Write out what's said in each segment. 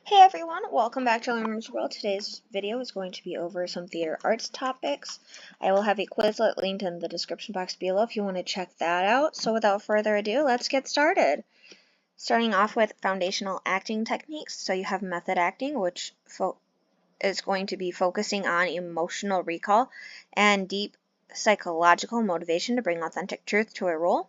Hey everyone, welcome back to Learner's World. Today's video is going to be over some theater arts topics. I will have a Quizlet linked in the description box below if you want to check that out. So without further ado, let's get started. Starting off with foundational acting techniques. So you have method acting, which is going to be focusing on emotional recall and deep psychological motivation to bring authentic truth to a role.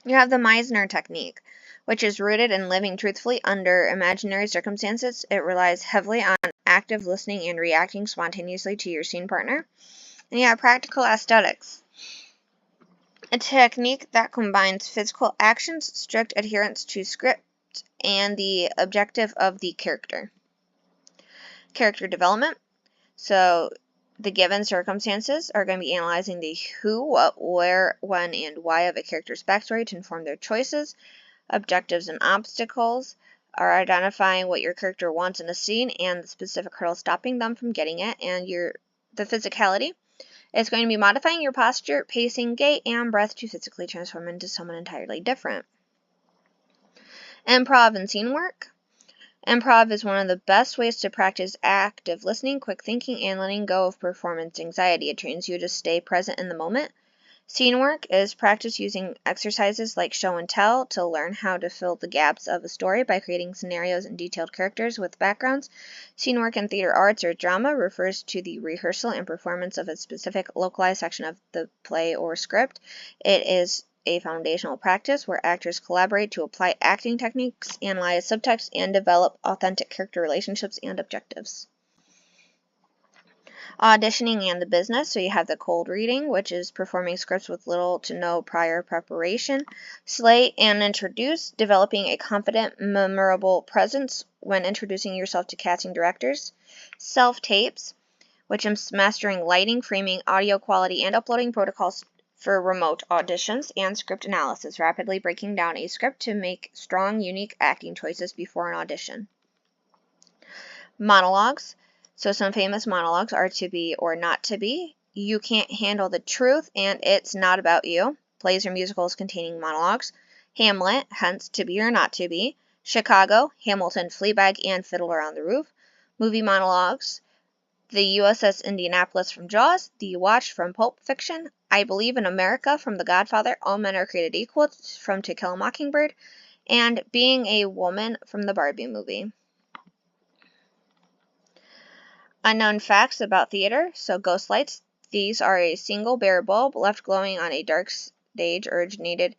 You have the Meisner technique, which is rooted in living truthfully under imaginary circumstances. It relies heavily on active listening and reacting spontaneously to your scene partner. And you have practical aesthetics, a technique that combines physical actions, strict adherence to script, and the objective of the character. Character development. So the given circumstances are going to be analyzing the who, what, where, when, and why of a character's backstory to inform their choices. Objectives and obstacles are identifying what your character wants in a scene and the specific hurdle stopping them from getting it. And the physicality is going to be modifying your posture, pacing, gait, and breath to physically transform into someone entirely different. Improv and scene work. Improv is one of the best ways to practice active listening, quick thinking, and letting go of performance anxiety. It trains you to stay present in the moment. Scene work is practice using exercises like show and tell to learn how to fill the gaps of a story by creating scenarios and detailed characters with backgrounds. Scene work in theater arts or drama refers to the rehearsal and performance of a specific localized section of the play or script. It is a foundational practice where actors collaborate to apply acting techniques, analyze subtext, and develop authentic character relationships and objectives. Auditioning and the business. So you have the cold reading, which is performing scripts with little to no prior preparation. Slate and introduce, developing a confident, memorable presence when introducing yourself to casting directors. Self-tapes, which is mastering lighting, framing, audio quality, and uploading protocols for remote auditions. And script analysis, rapidly breaking down a script to make strong, unique acting choices before an audition. Monologues. So some famous monologues are To Be or Not to Be, You Can't Handle the Truth, and It's Not About You. Plays or musicals containing monologues. Hamlet, hence To Be or Not to Be. Chicago, Hamilton, Fleabag, and Fiddler on the Roof. Movie monologues. The USS Indianapolis from Jaws. The Watch from Pulp Fiction. I Believe in America from The Godfather. All Men Are Created Equal from To Kill a Mockingbird. And Being a Woman from the Barbie movie. Unknown facts about theater. So ghost lights. These are a single bare bulb left glowing on a dark stage originated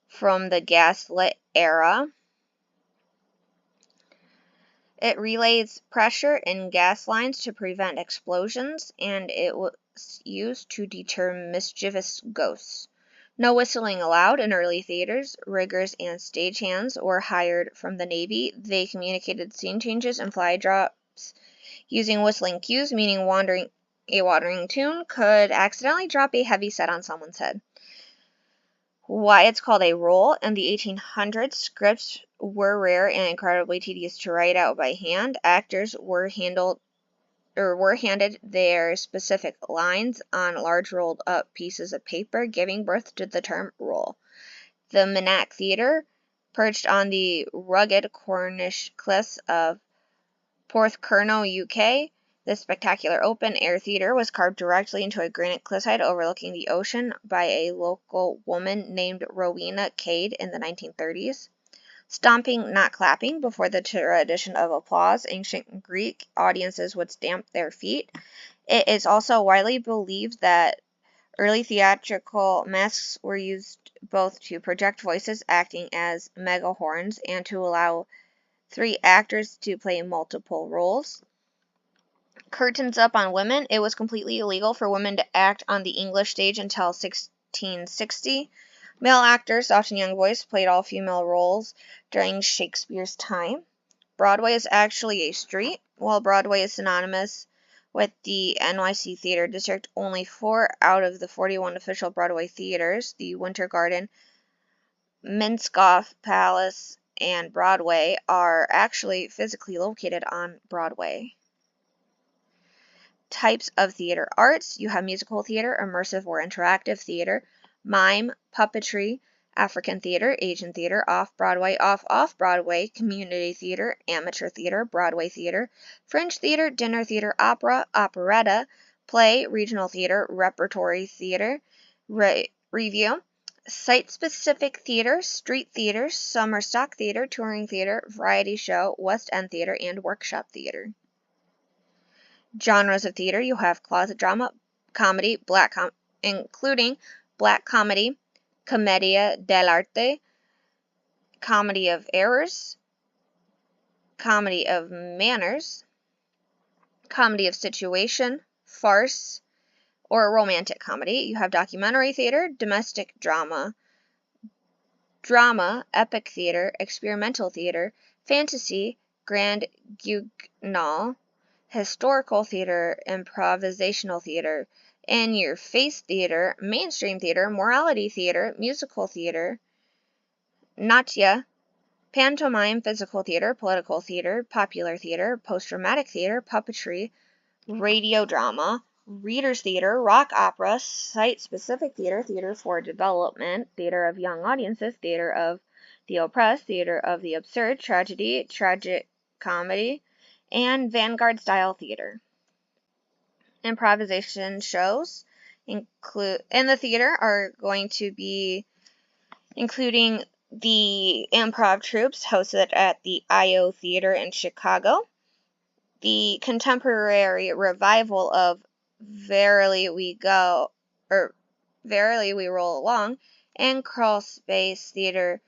from the gaslit era. It relays pressure in gas lines to prevent explosions, and it was used to deter mischievous ghosts. No whistling allowed in early theaters. Riggers and stagehands were hired from the Navy. They communicated scene changes and fly drops using whistling cues, meaning a wandering tune could accidentally drop a heavy set on someone's head. Why it's called a roll. In the 1800s, scripts were rare and incredibly tedious to write out by hand. Actors were handed their specific lines on large rolled up pieces of paper, giving birth to the term roll. The Minack Theatre, perched on the rugged Cornish cliffs of Porthcurno, UK. This spectacular open-air theater was carved directly into a granite cliffside overlooking the ocean by a local woman named Rowena Cade in the 1930s. Stomping, not clapping, before the tradition of applause. Ancient Greek audiences would stamp their feet. It is also widely believed that early theatrical masks were used both to project voices acting as megahorns and to allow 3 actors to play multiple roles. Curtains up on women. It was completely illegal for women to act on the English stage until 1660. Male actors, often young boys, played all female roles during Shakespeare's time. Broadway is actually a street. While Broadway is synonymous with the NYC Theater District, only 4 out of the 41 official Broadway theaters, the Winter Garden, Minskoff Palace, and Broadway, are actually physically located on Broadway. Types of theater arts. You have musical theater, immersive or interactive theater, mime, puppetry, African theater, Asian theater, off-Broadway, off-Broadway, community theater, amateur theater, Broadway theater, fringe theater, dinner theater, opera, operetta, play, regional theater, repertory theater, review, site-specific theater, street theater, summer stock theater, touring theater, variety show, West End theater, and workshop theater. Genres of theater, you have closet drama, comedy, including black comedy, commedia dell'arte, comedy of errors, comedy of manners, comedy of situation, farce, or romantic comedy. You have documentary theater, domestic drama, epic theater, experimental theater, fantasy, grand guignol, historical theater, improvisational theater, in-your-face theater, mainstream theater, morality theater, musical theater, natya, pantomime, physical theater, political theater, popular theater, post-dramatic theater, puppetry, radio drama, readers theater, rock opera, site-specific theater, theater for development, theater of young audiences, theater of the oppressed, theater of the absurd, tragedy, tragic comedy, and vanguard-style theater. Improvisation shows in the theater are going to be including the improv troops hosted at the I.O. Theater in Chicago, the contemporary revival of Verily We Roll Along, and Crawl Space Theater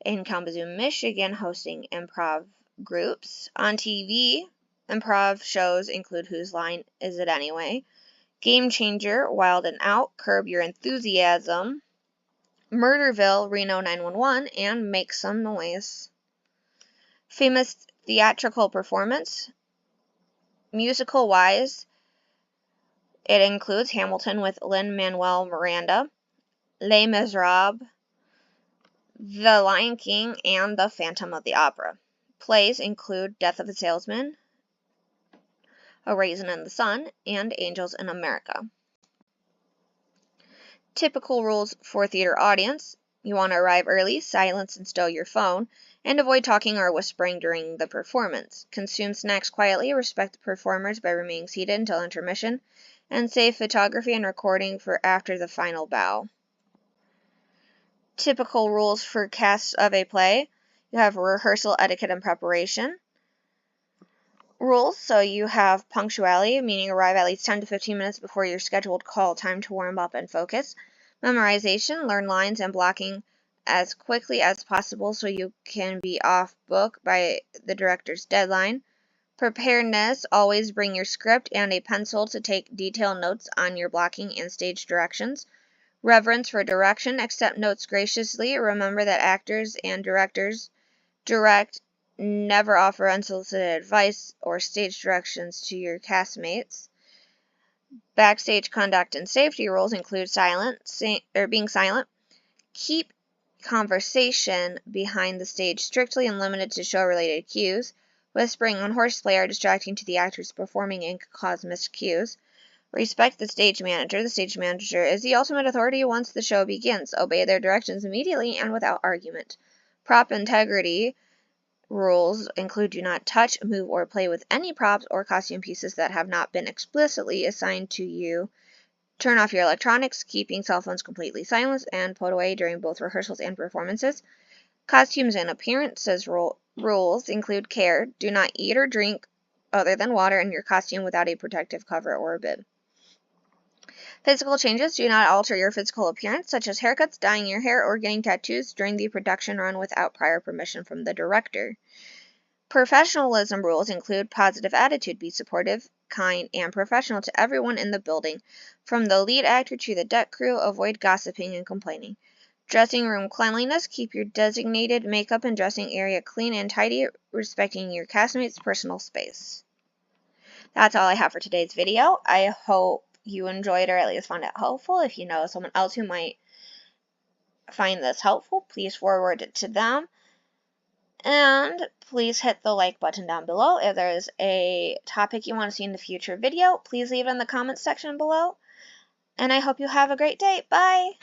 in Kalamazoo, Michigan, hosting improv groups. On TV, improv shows include Whose Line Is It Anyway?, Game Changer, Wild and Out, Curb Your Enthusiasm, Murderville, Reno 911, and Make Some Noise. Famous theatrical performance. Musical-wise, it includes Hamilton with Lin-Manuel Miranda, Les Miserables, The Lion King, and The Phantom of the Opera. Plays include Death of a Salesman, A Raisin in the Sun, and Angels in America. Typical rules for theater audience. You want to arrive early, silence and stow your phone, and avoid talking or whispering during the performance. Consume snacks quietly, respect the performers by remaining seated until intermission, and save photography and recording for after the final bow. Typical rules for casts of a play. You have rehearsal, etiquette, and preparation. Rules, so you have punctuality, meaning arrive at least 10 to 15 minutes before your scheduled call time to warm up and focus. Memorization, learn lines and blocking as quickly as possible so you can be off book by the director's deadline. Preparedness, always bring your script and a pencil to take detailed notes on your blocking and stage directions. Reverence for direction, accept notes graciously. Remember that actors and directors never offer unsolicited advice or stage directions to your castmates. Backstage conduct and safety rules include being silent. Keep conversation behind the stage strictly and limited to show-related cues. Whispering on horseplay are distracting to the actors performing and could cause miscues. Respect the stage manager. The stage manager is the ultimate authority once the show begins. Obey their directions immediately and without argument. Prop integrity rules include do not touch, move, or play with any props or costume pieces that have not been explicitly assigned to you. Turn off your electronics, keeping cell phones completely silent and put away during both rehearsals and performances. Costumes and appearances rules include care. Do not eat or drink other than water in your costume without a protective cover or a bib. Physical changes. Do not alter your physical appearance, such as haircuts, dyeing your hair, or getting tattoos during the production run without prior permission from the director. Professionalism rules include positive attitude. Be supportive, kind, and professional to everyone in the building, from the lead actor to the deck crew. Avoid gossiping and complaining. Dressing room cleanliness. Keep your designated makeup and dressing area clean and tidy, respecting your castmates' personal space. That's all I have for today's video. I hope you enjoyed or at least found it helpful. If you know someone else who might find this helpful, please forward it to them. And please hit the like button down below. If there is a topic you want to see in the future video, please leave it in the comments section below. And I hope you have a great day. Bye!